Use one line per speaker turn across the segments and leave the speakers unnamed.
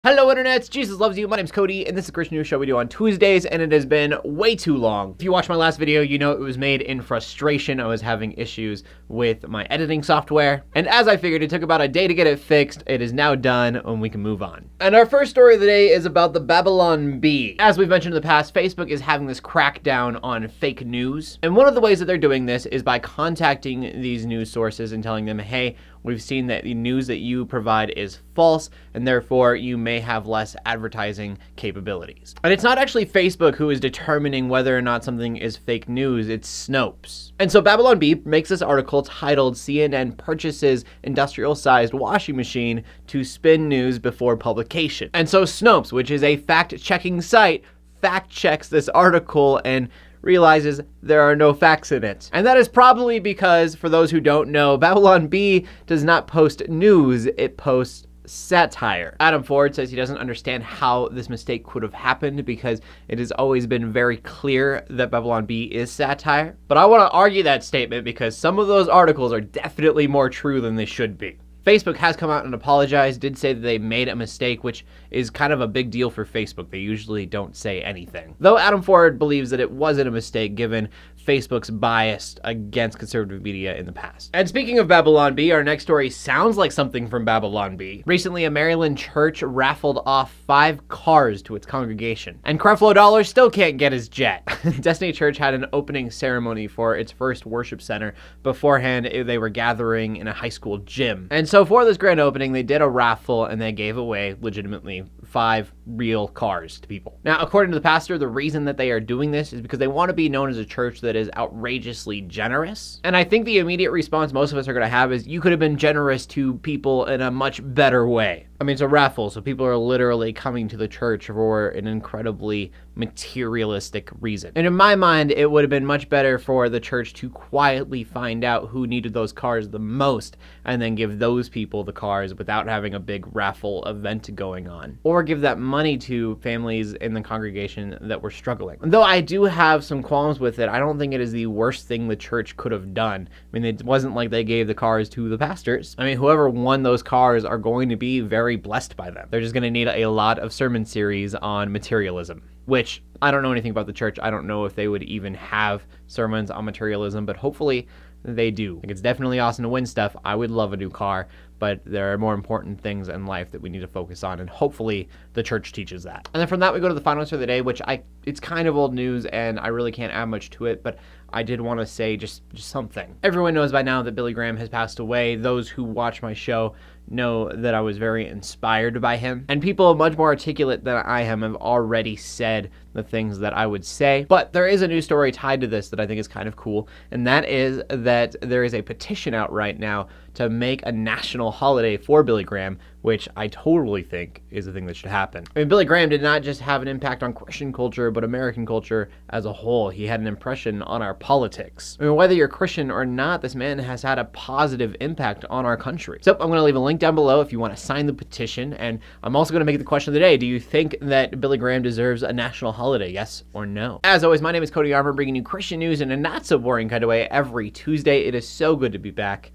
Hello internets, Jesus loves you. My name's Cody and this is a Christian news show we do on Tuesdays, and it has been way too long. If you watched my last video, you know it was made in frustration. I was having issues with my editing software, and as I figured, it took about a day to get it fixed. It is now done and we can move on. And our first story of the day is about the Babylon Bee. As we've mentioned in the past, Facebook is having this crackdown on fake news, and one of the ways that they're doing this is by contacting these news sources and telling them, hey, we've seen that the news that you provide is false, and therefore you may have less advertising capabilities. And it's not actually Facebook who is determining whether or not something is fake news, it's Snopes. And so Babylon Bee makes this article titled CNN Purchases Industrial-Sized Washing Machine to Spin News Before Publication. And so Snopes, which is a fact-checking site, fact-checks this article and realizes there are no facts in it. And that is probably because, for those who don't know, Babylon Bee does not post news, it posts satire. Adam Ford says he doesn't understand how this mistake could have happened because it has always been very clear that Babylon Bee is satire. But I want to argue that statement because some of those articles are definitely more true than they should be. Facebook has come out and apologized, did say that they made a mistake, which is kind of a big deal for Facebook. They usually don't say anything. Though Adam Ford believes that it wasn't a mistake given Facebook's bias against conservative media in the past. And speaking of Babylon Bee, our next story sounds like something from Babylon Bee. Recently, a Maryland church raffled off 5 cars to its congregation. And Creflo Dollar still can't get his jet. Destiny Church had an opening ceremony for its first worship center. Beforehand, they were gathering in a high school gym. And so for this grand opening, they did a raffle and they gave away legitimately 5 real cars to people. Now, according to the pastor, the reason that they are doing this is because they want to be known as a church that is outrageously generous. And I think the immediate response most of us are going to have is, you could have been generous to people in a much better way. I mean, it's a raffle, so people are literally coming to the church for an incredibly materialistic reason. And in my mind, it would have been much better for the church to quietly find out who needed those cars the most and then give those people the cars without having a big raffle event going on. Or give that money to families in the congregation that were struggling. Though I do have some qualms with it, I don't think it is the worst thing the church could have done. I mean, it wasn't like they gave the cars to the pastors. I mean, whoever won those cars are going to be very blessed by them. They're just going to need a lot of sermon series on materialism, which I don't know anything about the church. I don't know if they would even have sermons on materialism, but hopefully they do. Like, it's definitely awesome to win stuff. I would love a new car, but there are more important things in life that we need to focus on, and hopefully the church teaches that. And then from that, we go to the final story of the day, which it's kind of old news, and I really can't add much to it, but I did want to say just something. Everyone knows by now that Billy Graham has passed away. Those who watch my show know that I was very inspired by him. And people much more articulate than I am have already said the things that I would say. But there is a news story tied to this that I think is kind of cool, and that is that there is a petition out right now to make a national holiday for Billy Graham, which I totally think is a thing that should happen. I mean, Billy Graham did not just have an impact on Christian culture, but American culture as a whole. He had an impression on our politics. I mean, whether you're Christian or not, this man has had a positive impact on our country. So I'm going to leave a link down below if you want to sign the petition, and I'm also going to make it the question of the day. Do you think that Billy Graham deserves a national holiday, yes or no? As always, my name is CodyArmour, bringing you Christian news in a not so boring kind of way every Tuesday. It is so good to be back.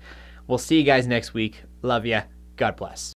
We'll see you guys next week. Love ya. God bless.